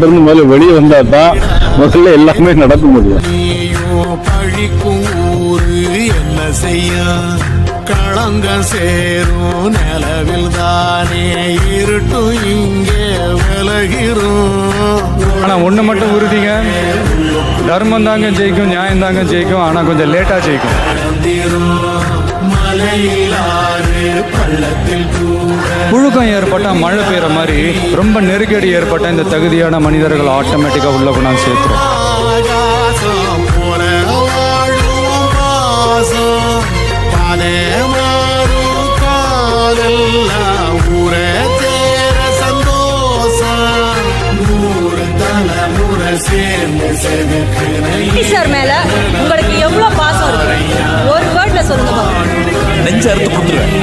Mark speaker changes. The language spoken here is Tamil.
Speaker 1: இருந்து முதல்ல வெளியே வந்தா தான் முதல்ல எல்லாமே நடக்க முடியும்.
Speaker 2: பழிக்கும் ஊரு என்ன செய்ய களங்க சேரும் நிலவில் தானே இருட்டும் இங்கே விலகிறோம்.
Speaker 3: ஆனா ஒண்ணு மட்டும் உறுதிங்க, தர்மம் தாங்க ஜெயிக்கும், நியாயம் தாங்க ஜெயிக்கும். ஆனா கொஞ்சம் லேட்டா ஜெயிக்கும். புழுக்கம் ஏற்பட்டா மழை பெய்யற மாதிரி ரொம்ப நெருக்கடி ஏற்பட்ட இந்த தகுதியான மனிதர்கள் ஆட்டோமேட்டிக்கா உள்ள கொண்டாந்து சேர்த்துரும்.
Speaker 4: சார் மேல உங்களுக்கு எவ்வளவு பாசம் இருக்கு? ஒரு வேர்ட்ல சொல்லுங்க.
Speaker 5: நெஞ்ச அறுத்து கொடுத்துருவேன்.